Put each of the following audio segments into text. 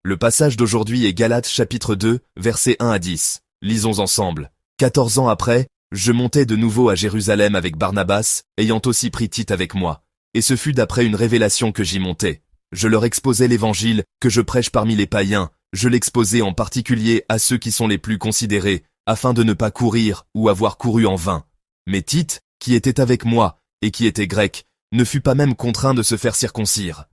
Le passage d'aujourd'hui est Galates chapitre 2, versets 1 à 10. Lisons ensemble. 14 ans après, je montai de nouveau à Jérusalem avec Barnabas, ayant aussi pris Tite avec moi. Et ce fut d'après une révélation que j'y montai. Je leur exposai l'évangile que je prêche parmi les païens, je l'exposai en particulier à ceux qui sont les plus considérés, afin de ne pas courir ou avoir couru en vain. Mais Tite, qui était avec moi, et qui était grec, ne fut pas même contraint de se faire circoncire.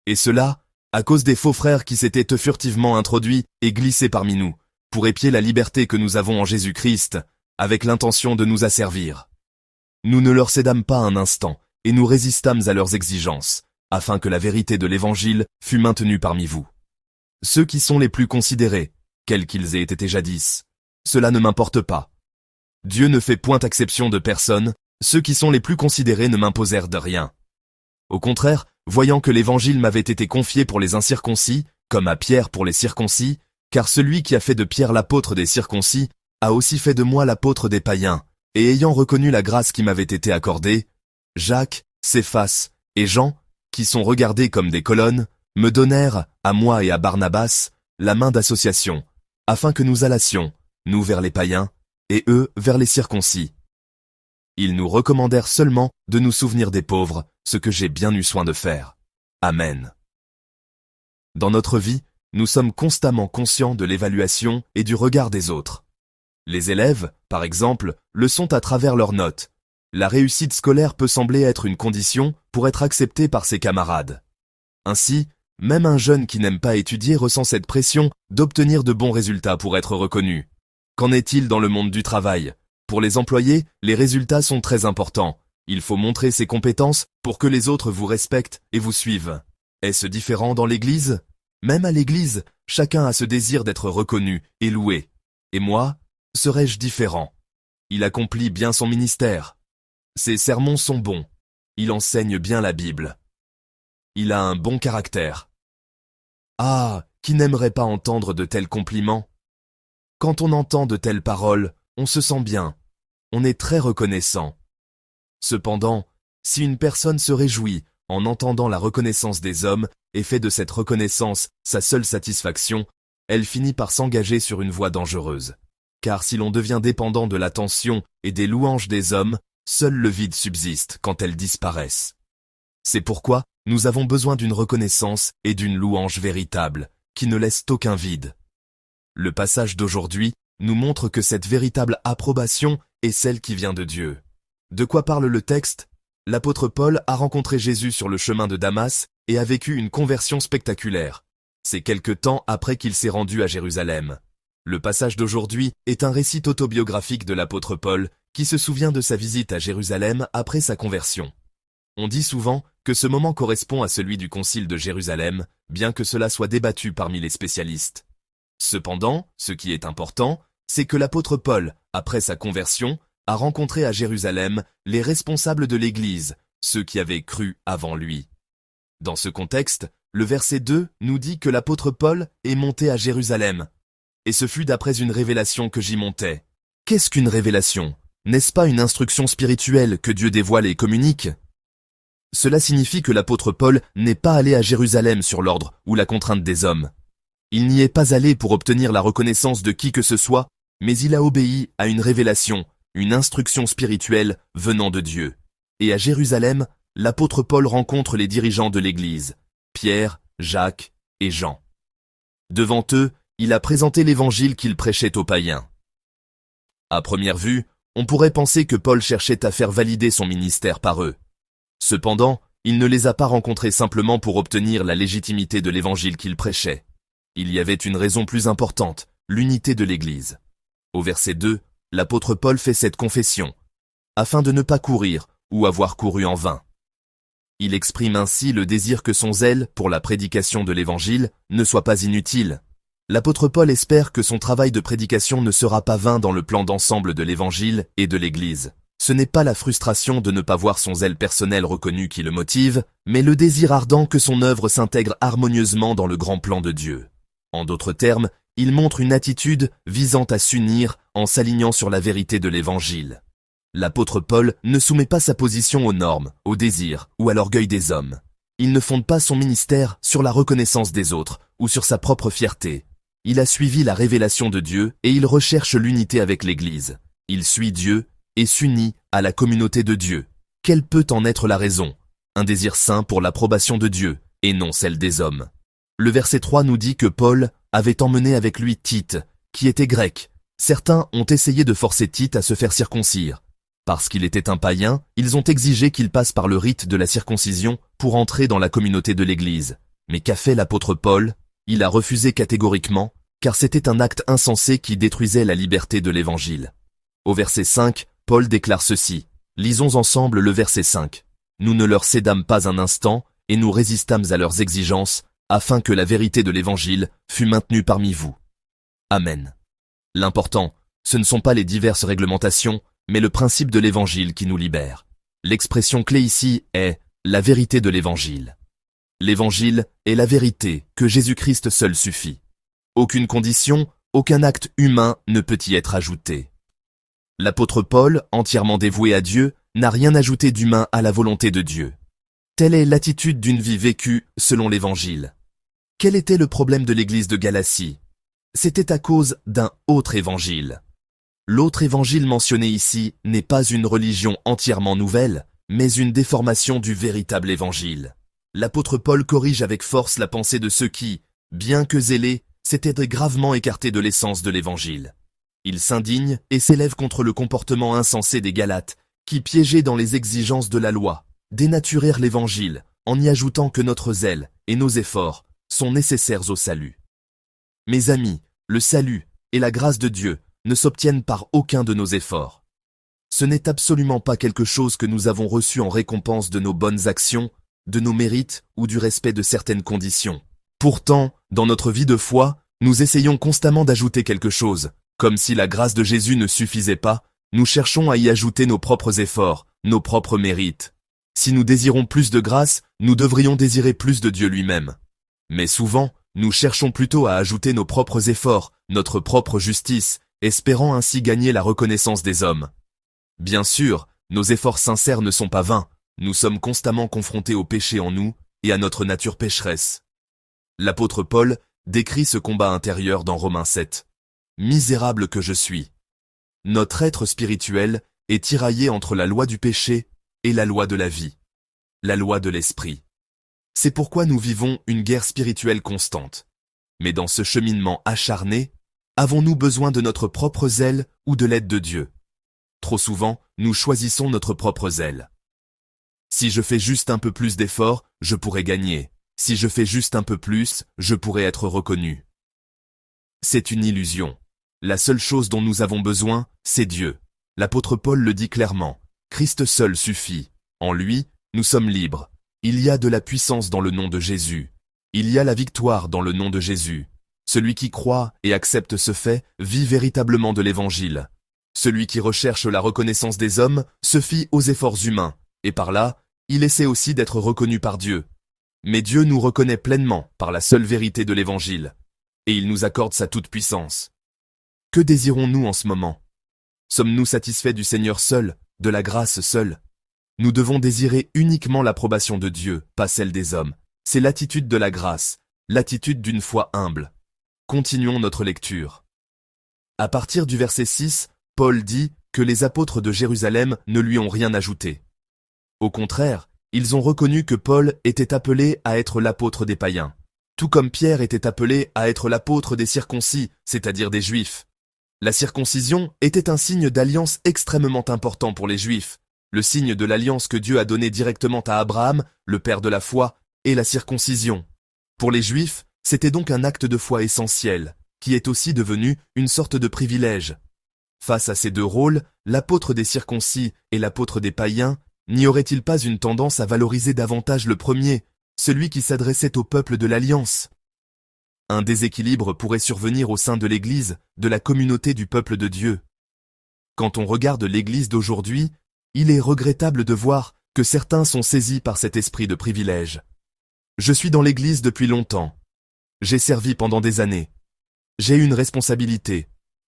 Et cela, à cause des faux frères qui s'étaient furtivement introduits et glissés parmi nous, pour épier la liberté que nous avons en Jésus-Christ, avec l'intention de nous asservir. Nous ne leur cédâmes pas un instant, et nous résistâmes à leurs exigences, afin que la vérité de l'Évangile fût maintenue parmi vous. Ceux qui sont les plus considérés, quels qu'ils aient été jadis, cela ne m'importe pas. Dieu ne fait point exception de personne, ceux qui sont les plus considérés ne m'imposèrent de rien. Au contraire, voyant que l'Évangile m'avait été confié pour les incirconcis, comme à Pierre pour les circoncis, car celui qui a fait de Pierre l'apôtre des circoncis, a aussi fait de moi l'apôtre des païens, et ayant reconnu la grâce qui m'avait été accordée, Jacques, Céphas et Jean, qui sont regardés comme des colonnes, me donnèrent, à moi et à Barnabas, la main d'association, afin que nous allassions, nous vers les païens, et eux vers les circoncis. Ils nous recommandèrent seulement de nous souvenir des pauvres, ce que j'ai bien eu soin de faire. Amen. Dans notre vie, nous sommes constamment conscients de l'évaluation et du regard des autres. Les élèves, par exemple, le sont à travers leurs notes. La réussite scolaire peut sembler être une condition pour être accepté par ses camarades. Ainsi, même un jeune qui n'aime pas étudier ressent cette pression d'obtenir de bons résultats pour être reconnu. Qu'en est-il dans le monde du travail ? Pour les employés, les résultats sont très importants. Il faut montrer ses compétences pour que les autres vous respectent et vous suivent. Est-ce différent dans l'Église ? Même à l'Église, chacun a ce désir d'être reconnu et loué. Et moi, serais-je différent ? Il accomplit bien son ministère. Ses sermons sont bons. Il enseigne bien la Bible. Il a un bon caractère. Ah, qui n'aimerait pas entendre de tels compliments ? Quand on entend de telles paroles, on se sent bien. On est très reconnaissant. Cependant, si une personne se réjouit en entendant la reconnaissance des hommes et fait de cette reconnaissance sa seule satisfaction, elle finit par s'engager sur une voie dangereuse. Car si l'on devient dépendant de l'attention et des louanges des hommes, seul le vide subsiste quand elles disparaissent. C'est pourquoi nous avons besoin d'une reconnaissance et d'une louange véritable, qui ne laissent aucun vide. Le passage d'aujourd'hui nous montre que cette véritable approbation est celle qui vient de Dieu. De quoi parle le texte ? L'apôtre Paul a rencontré Jésus sur le chemin de Damas et a vécu une conversion spectaculaire. C'est quelque temps après qu'il s'est rendu à Jérusalem. Le passage d'aujourd'hui est un récit autobiographique de l'apôtre Paul qui se souvient de sa visite à Jérusalem après sa conversion. On dit souvent que ce moment correspond à celui du concile de Jérusalem, bien que cela soit débattu parmi les spécialistes. Cependant, ce qui est important, c'est que l'apôtre Paul, après sa conversion, a rencontré à Jérusalem les responsables de l'Église, ceux qui avaient cru avant lui. Dans ce contexte, le verset 2 nous dit que l'apôtre Paul est monté à Jérusalem. Et ce fut d'après une révélation que j'y montais. Qu'est-ce qu'une révélation ? N'est-ce pas une instruction spirituelle que Dieu dévoile et communique ? Cela signifie que l'apôtre Paul n'est pas allé à Jérusalem sur l'ordre ou la contrainte des hommes. Il n'y est pas allé pour obtenir la reconnaissance de qui que ce soit, mais il a obéi à une révélation, une instruction spirituelle venant de Dieu. Et à Jérusalem, l'apôtre Paul rencontre les dirigeants de l'Église, Pierre, Jacques et Jean. Devant eux, il a présenté l'évangile qu'il prêchait aux païens. À première vue, on pourrait penser que Paul cherchait à faire valider son ministère par eux. Cependant, il ne les a pas rencontrés simplement pour obtenir la légitimité de l'évangile qu'il prêchait. Il y avait une raison plus importante, l'unité de l'Église. Au verset 2, l'apôtre Paul fait cette confession, afin de ne pas courir ou avoir couru en vain. Il exprime ainsi le désir que son zèle pour la prédication de l'Évangile ne soit pas inutile. L'apôtre Paul espère que son travail de prédication ne sera pas vain dans le plan d'ensemble de l'Évangile et de l'Église. Ce n'est pas la frustration de ne pas voir son zèle personnel reconnu qui le motive, mais le désir ardent que son œuvre s'intègre harmonieusement dans le grand plan de Dieu. En d'autres termes, il montre une attitude visant à s'unir en s'alignant sur la vérité de l'Évangile. L'apôtre Paul ne soumet pas sa position aux normes, aux désirs ou à l'orgueil des hommes. Il ne fonde pas son ministère sur la reconnaissance des autres ou sur sa propre fierté. Il a suivi la révélation de Dieu et il recherche l'unité avec l'Église. Il suit Dieu et s'unit à la communauté de Dieu. Quelle peut en être la raison? Un désir saint pour l'approbation de Dieu et non celle des hommes. Le verset 3 nous dit que Paul avait emmené avec lui Tite, qui était grec. Certains ont essayé de forcer Tite à se faire circoncire. Parce qu'il était un païen, ils ont exigé qu'il passe par le rite de la circoncision pour entrer dans la communauté de l'Église. Mais qu'a fait l'apôtre Paul? Il a refusé catégoriquement, car c'était un acte insensé qui détruisait la liberté de l'Évangile. Au verset 5, Paul déclare ceci. Lisons ensemble le verset 5. Nous ne leur cédâmes pas un instant, et nous résistâmes à leurs exigences, afin que la vérité de l'Évangile fût maintenue parmi vous. Amen. L'important, ce ne sont pas les diverses réglementations, mais le principe de l'Évangile qui nous libère. L'expression clé ici est « la vérité de l'Évangile ». L'Évangile est la vérité que Jésus-Christ seul suffit. Aucune condition, aucun acte humain ne peut y être ajouté. L'apôtre Paul, entièrement dévoué à Dieu, n'a rien ajouté d'humain à la volonté de Dieu. Telle est l'attitude d'une vie vécue selon l'Évangile. Quel était le problème de l'église de Galatie? C'était à cause d'un autre évangile. L'autre évangile mentionné ici n'est pas une religion entièrement nouvelle, mais une déformation du véritable évangile. L'apôtre Paul corrige avec force la pensée de ceux qui, bien que zélés, s'étaient gravement écartés de l'essence de l'évangile. Il s'indigne et s'élève contre le comportement insensé des Galates, qui piégeaient dans les exigences de la loi, dénaturèrent l'évangile, en y ajoutant que notre zèle et nos efforts sont nécessaires au salut. Mes amis, le salut et la grâce de Dieu ne s'obtiennent par aucun de nos efforts. Ce n'est absolument pas quelque chose que nous avons reçu en récompense de nos bonnes actions, de nos mérites ou du respect de certaines conditions. Pourtant, dans notre vie de foi, nous essayons constamment d'ajouter quelque chose. Comme si la grâce de Jésus ne suffisait pas, nous cherchons à y ajouter nos propres efforts, nos propres mérites. Si nous désirons plus de grâce, nous devrions désirer plus de Dieu lui-même. Mais souvent, nous cherchons plutôt à ajouter nos propres efforts, notre propre justice, espérant ainsi gagner la reconnaissance des hommes. Bien sûr, nos efforts sincères ne sont pas vains, nous sommes constamment confrontés au péché en nous et à notre nature pécheresse. L'apôtre Paul décrit ce combat intérieur dans Romains 7. Misérable que je suis. Notre être spirituel est tiraillé entre la loi du péché et la loi de la vie, la loi de l'esprit. C'est pourquoi nous vivons une guerre spirituelle constante. Mais dans ce cheminement acharné, avons-nous besoin de notre propre zèle ou de l'aide de Dieu? Trop souvent, nous choisissons notre propre zèle. Si je fais juste un peu plus d'efforts, je pourrais gagner. Si je fais juste un peu plus, je pourrais être reconnu. C'est une illusion. La seule chose dont nous avons besoin, c'est Dieu. L'apôtre Paul le dit clairement. Christ seul suffit. En lui, nous sommes libres. Il y a de la puissance dans le nom de Jésus. Il y a la victoire dans le nom de Jésus. Celui qui croit et accepte ce fait vit véritablement de l'Évangile. Celui qui recherche la reconnaissance des hommes se fie aux efforts humains, et par là, il essaie aussi d'être reconnu par Dieu. Mais Dieu nous reconnaît pleinement par la seule vérité de l'Évangile, et il nous accorde sa toute-puissance. Que désirons-nous en ce moment? Sommes-nous satisfaits du Seigneur seul, de la grâce seule? Nous devons désirer uniquement l'approbation de Dieu, pas celle des hommes. C'est l'attitude de la grâce, l'attitude d'une foi humble. Continuons notre lecture. À partir du verset 6, Paul dit que les apôtres de Jérusalem ne lui ont rien ajouté. Au contraire, ils ont reconnu que Paul était appelé à être l'apôtre des païens, tout comme Pierre était appelé à être l'apôtre des circoncis, c'est-à-dire des Juifs. La circoncision était un signe d'alliance extrêmement important pour les Juifs, le signe de l'alliance que Dieu a donnée directement à Abraham, le père de la foi, et la circoncision. Pour les Juifs, c'était donc un acte de foi essentiel, qui est aussi devenu une sorte de privilège. Face à ces deux rôles, l'apôtre des circoncis et l'apôtre des païens, n'y aurait-il pas une tendance à valoriser davantage le premier, celui qui s'adressait au peuple de l'Alliance? Un déséquilibre pourrait survenir au sein de l'Église, de la communauté du peuple de Dieu. Quand on regarde l'Église d'aujourd'hui, il est regrettable de voir que certains sont saisis par cet esprit de privilège. Je suis dans l'Église depuis longtemps. J'ai servi pendant des années. J'ai une responsabilité.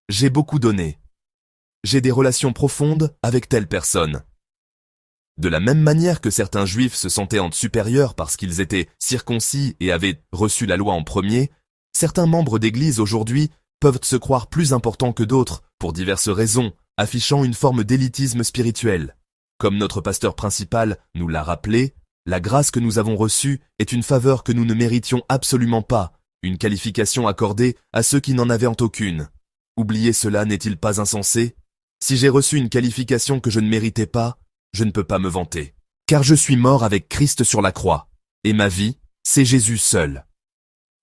J'ai beaucoup donné. J'ai des relations profondes avec telle personne. De la même manière que certains juifs se sentaient en supérieurs parce qu'ils étaient circoncis et avaient reçu la loi en premier, certains membres d'église aujourd'hui peuvent se croire plus importants que d'autres pour diverses raisons, affichant une forme d'élitisme spirituel. Comme notre pasteur principal nous l'a rappelé, la grâce que nous avons reçue est une faveur que nous ne méritions absolument pas, une qualification accordée à ceux qui n'en avaient aucune. Oublier cela n'est-il pas insensé? Si j'ai reçu une qualification que je ne méritais pas, je ne peux pas me vanter. Car je suis mort avec Christ sur la croix, et ma vie, c'est Jésus seul.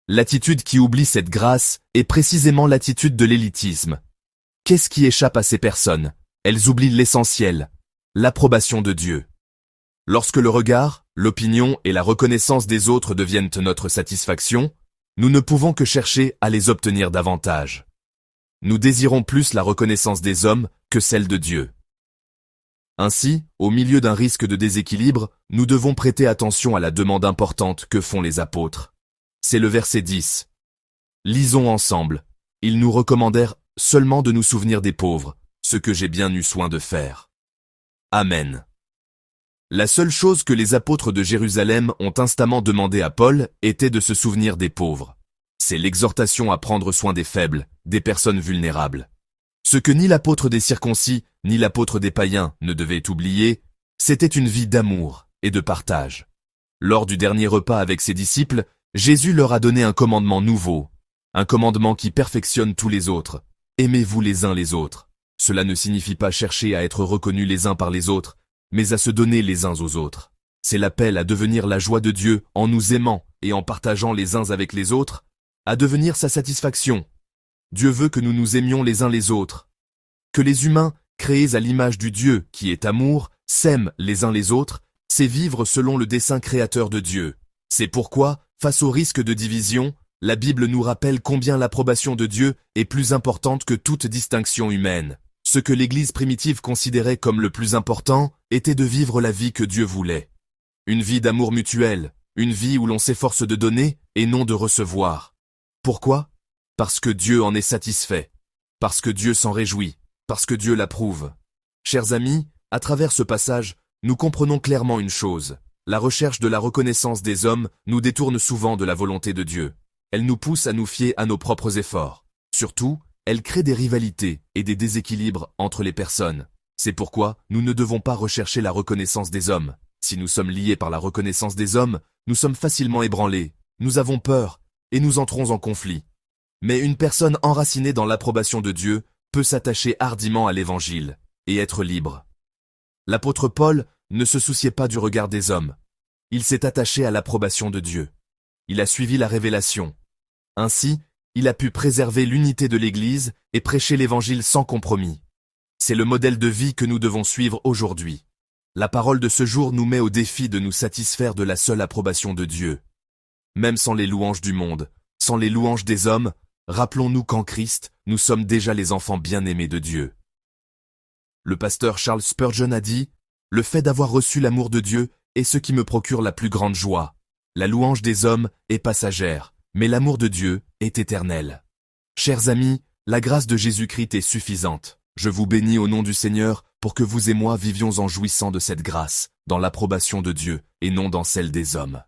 L'attitude qui oublie cette grâce est précisément l'attitude de l'élitisme. Qu'est-ce qui échappe à ces personnes? Elles oublient l'essentiel, l'approbation de Dieu. Lorsque le regard, l'opinion et la reconnaissance des autres deviennent notre satisfaction, nous ne pouvons que chercher à les obtenir davantage. Nous désirons plus la reconnaissance des hommes que celle de Dieu. Ainsi, au milieu d'un risque de déséquilibre, nous devons prêter attention à la demande importante que font les apôtres. C'est le verset 10. Lisons ensemble. Ils nous recommandèrent seulement de nous souvenir des pauvres, ce que j'ai bien eu soin de faire. Amen. La seule chose que les apôtres de Jérusalem ont instamment demandé à Paul était de se souvenir des pauvres. C'est l'exhortation à prendre soin des faibles, des personnes vulnérables. Ce que ni l'apôtre des circoncis, ni l'apôtre des païens ne devaient oublier, c'était une vie d'amour et de partage. Lors du dernier repas avec ses disciples, Jésus leur a donné un commandement nouveau, un commandement qui perfectionne tous les autres. Aimez-vous les uns les autres. Cela ne signifie pas chercher à être reconnus les uns par les autres, mais à se donner les uns aux autres. C'est l'appel à devenir la joie de Dieu en nous aimant et en partageant les uns avec les autres, à devenir sa satisfaction. Dieu veut que nous nous aimions les uns les autres. Que les humains, créés à l'image du Dieu qui est amour, s'aiment les uns les autres, c'est vivre selon le dessein créateur de Dieu. C'est pourquoi, face au risque de division, la Bible nous rappelle combien l'approbation de Dieu est plus importante que toute distinction humaine. Ce que l'Église primitive considérait comme le plus important était de vivre la vie que Dieu voulait. Une vie d'amour mutuel, une vie où l'on s'efforce de donner et non de recevoir. Pourquoi? Parce que Dieu en est satisfait, parce que Dieu s'en réjouit, parce que Dieu l'approuve. Chers amis, à travers ce passage, nous comprenons clairement une chose. La recherche de la reconnaissance des hommes nous détourne souvent de la volonté de Dieu. Elle nous pousse à nous fier à nos propres efforts. Surtout, elle crée des rivalités et des déséquilibres entre les personnes. C'est pourquoi nous ne devons pas rechercher la reconnaissance des hommes. Si nous sommes liés par la reconnaissance des hommes, nous sommes facilement ébranlés, nous avons peur et nous entrons en conflit. Mais une personne enracinée dans l'approbation de Dieu peut s'attacher hardiment à l'Évangile et être libre. L'apôtre Paul ne se souciait pas du regard des hommes. Il s'est attaché à l'approbation de Dieu. Il a suivi la révélation. Ainsi, il a pu préserver l'unité de l'Église et prêcher l'Évangile sans compromis. C'est le modèle de vie que nous devons suivre aujourd'hui. La parole de ce jour nous met au défi de nous satisfaire de la seule approbation de Dieu. Même sans les louanges du monde, sans les louanges des hommes, rappelons-nous qu'en Christ, nous sommes déjà les enfants bien-aimés de Dieu. Le pasteur Charles Spurgeon a dit « Le fait d'avoir reçu l'amour de Dieu est ce qui me procure la plus grande joie. La louange des hommes est passagère, mais l'amour de Dieu est éternel. » Chers amis, la grâce de Jésus-Christ est suffisante. Je vous bénis au nom du Seigneur pour que vous et moi vivions en jouissant de cette grâce, dans l'approbation de Dieu et non dans celle des hommes.